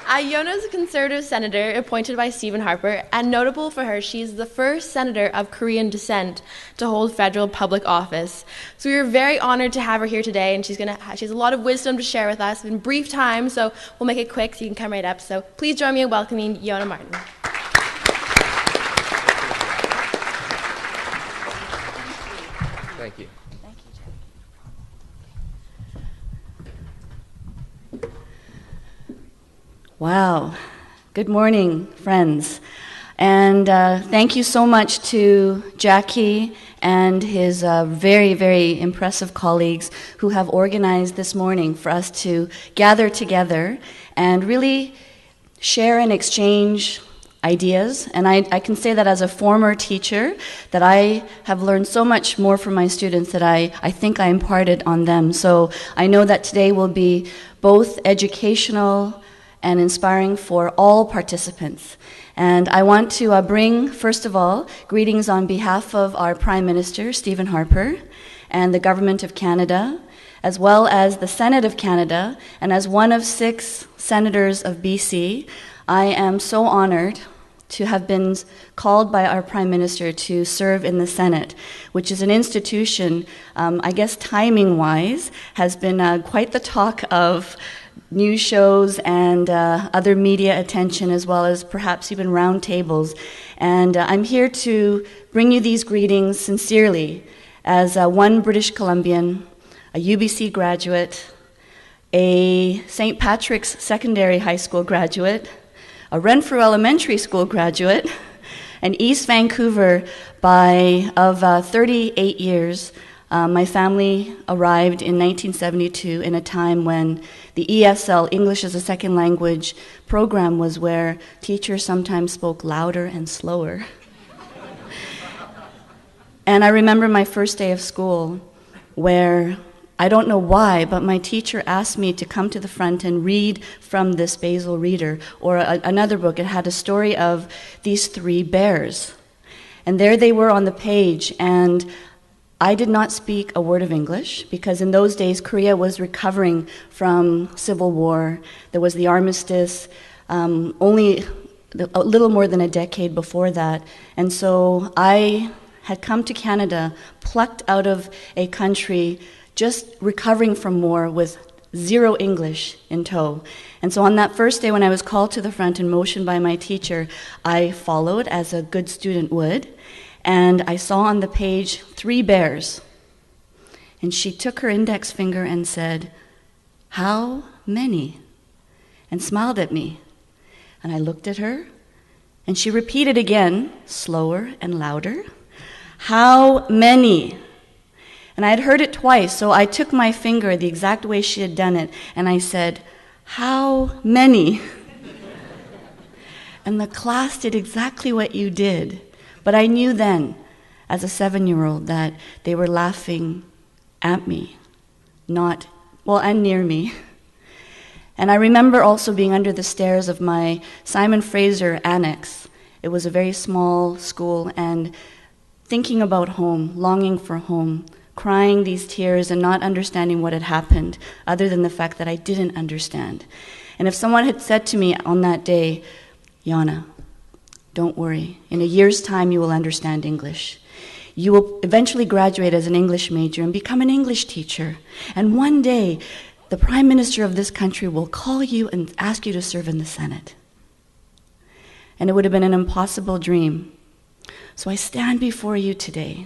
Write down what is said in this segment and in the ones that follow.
Iona is a Conservative senator appointed by Stephen Harper, and notable for her, she is the first senator of Korean descent to hold federal public office. So we are very honored to have her here today, and she has a lot of wisdom to share with us in brief time, so we'll make it quick so you can come right up. So please join me in welcoming Iona Martin. Thank you. Wow. Good morning, friends. And thank you so much to Jackie and his very, very impressive colleagues who have organized this morning for us to gather together and really share and exchange ideas. And I can say that as a former teacher, that I have learned so much more from my students that I think I imparted on them. So I know that today will be both educational and inspiring for all participants. And I want to bring, first of all, greetings on behalf of our Prime Minister, Stephen Harper, and the Government of Canada, as well as the Senate of Canada, and as one of 6 senators of BC, I am so honored to have been called by our Prime Minister to serve in the Senate, which is an institution, I guess timing-wise, has been quite the talk of news shows and other media attention, as well as perhaps even round tables. And I'm here to bring you these greetings sincerely as one British Columbian, a UBC graduate, a St. Patrick's Secondary High School graduate, a Renfrew Elementary School graduate, and East Vancouver of 38 years. My family arrived in 1972 in a time when the ESL, English as a Second Language program, was where teachers sometimes spoke louder and slower. And I remember my first day of school where, I don't know why, but my teacher asked me to come to the front and read from this Basil Reader, or another book. It had a story of these 3 bears. And there they were on the page, and I did not speak a word of English because in those days Korea was recovering from civil war. There was the armistice, only a little more than a decade before that. And so I had come to Canada, plucked out of a country just recovering from war with 0 English in tow. And so on that first day when I was called to the front and motioned by my teacher, I followed as a good student would. And I saw on the page 3 bears. And she took her index finger and said, "How many?" and smiled at me. And I looked at her, and she repeated again, slower and louder, "How many?" And I had heard it twice, so I took my finger the exact way she had done it, and I said, "How many?" And the class did exactly what you did. But I knew then, as a 7-year-old, that they were laughing at me, and near me. And I remember also being under the stairs of my Simon Fraser annex. It was a very small school, and thinking about home, longing for home, crying these tears and not understanding what had happened, other than the fact that I didn't understand. And if someone had said to me on that day, "Iona, don't worry. In a year's time, you will understand English. You will eventually graduate as an English major and become an English teacher. And one day, the Prime Minister of this country will call you and ask you to serve in the Senate." And it would have been an impossible dream. So I stand before you today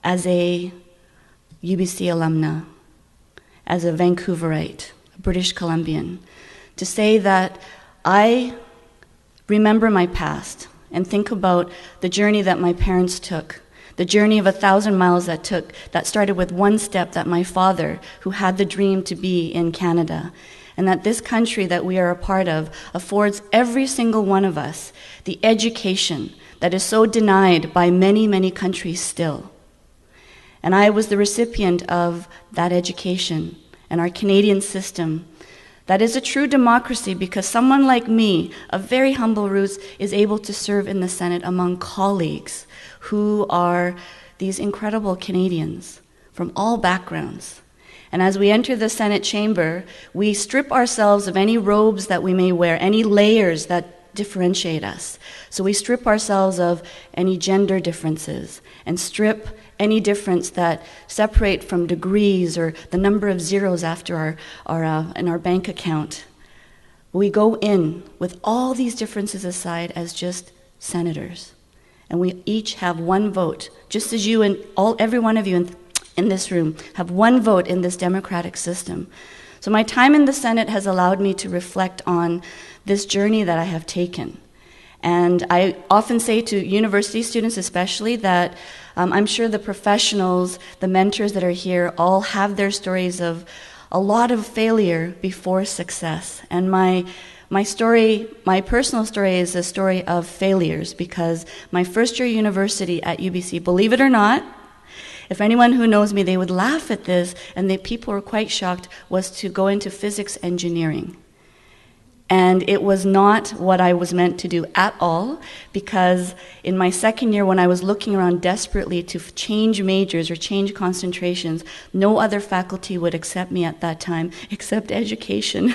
as a UBC alumna, as a Vancouverite, a British Columbian, to say that I remember my past and think about the journey that my parents took, the journey of 1,000 miles that started with one step, that my father, who had the dream to be in Canada, and that this country that we are a part of affords every single one of us the education that is so denied by many, many countries still. And I was the recipient of that education, and our Canadian system that is a true democracy, because someone like me, of very humble roots, is able to serve in the Senate among colleagues who are these incredible Canadians from all backgrounds. And as we enter the Senate chamber, we strip ourselves of any robes that we may wear, any layers that differentiate us. So we strip ourselves of any gender differences and strip any difference that separate from degrees or the number of zeros after in our bank account. We go in with all these differences aside as just senators. And we each have one vote, just as you and every one of you in this room have one vote in this democratic system. So my time in the Senate has allowed me to reflect on this journey that I have taken. And I often say to university students especially that I'm sure the professionals, the mentors that are here, all have their stories of a lot of failure before success. And my story, my personal story, is a story of failures, because my first year university at UBC, believe it or not, if anyone who knows me, they would laugh at this, and people were quite shocked, was to go into physics engineering. And it was not what I was meant to do at all, because in my second year, when I was looking around desperately to change majors or change concentrations, no other faculty would accept me at that time except education.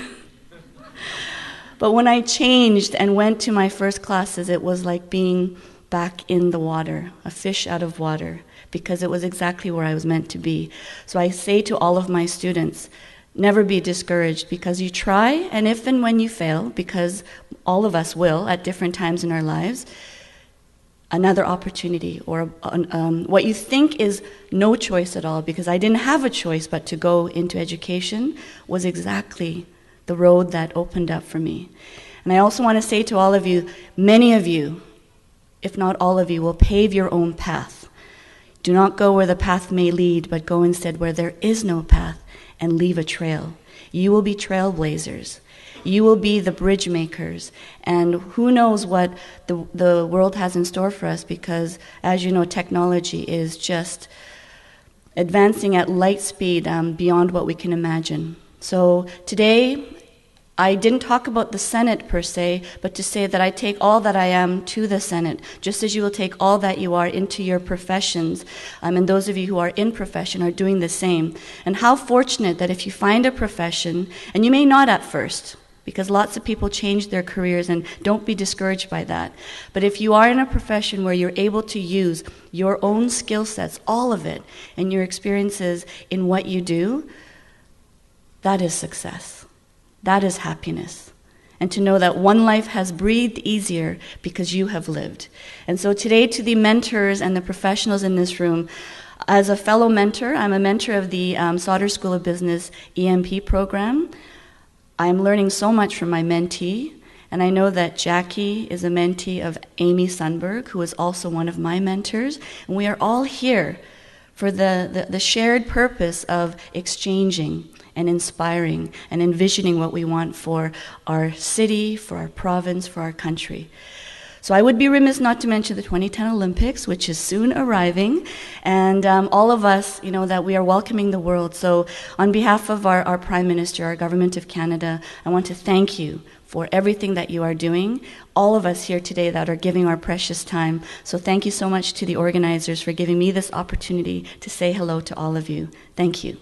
But when I changed and went to my first classes, it was like being back in the water, a fish out of water, because it was exactly where I was meant to be. So I say to all of my students, never be discouraged, because you try, and if and when you fail, because all of us will at different times in our lives, another opportunity, or what you think is no choice at all, because I didn't have a choice but to go into education, was exactly the road that opened up for me. And I also want to say to all of you, many of you, if not all of you, will pave your own path. Do not go where the path may lead, but go instead where there is no path, and leave a trail. You will be trailblazers. You will be the bridge makers. And who knows what the world has in store for us, because, as you know, technology is just advancing at light speed beyond what we can imagine. So today, I didn't talk about the Senate per se, but to say that I take all that I am to the Senate, just as you will take all that you are into your professions, and those of you who are in profession are doing the same. And how fortunate that if you find a profession, and you may not at first, because lots of people change their careers, and don't be discouraged by that. But if you are in a profession where you're able to use your own skill sets, all of it, and your experiences in what you do, that is success. That is happiness. And to know that one life has breathed easier because you have lived. And so today, to the mentors and the professionals in this room, as a fellow mentor, I'm a mentor of the Sauder School of Business EMP program. I'm learning so much from my mentee, and I know that Jackie is a mentee of Amy Sundberg, who is also one of my mentors. And we are all here for the shared purpose of exchanging and inspiring and envisioning what we want for our city, for our province, for our country. So I would be remiss not to mention the 2010 Olympics, which is soon arriving, and all of us, that we are welcoming the world. So on behalf of our Prime Minister, our Government of Canada, I want to thank you for everything that you are doing, all of us here today that are giving our precious time. So thank you so much to the organizers for giving me this opportunity to say hello to all of you. Thank you.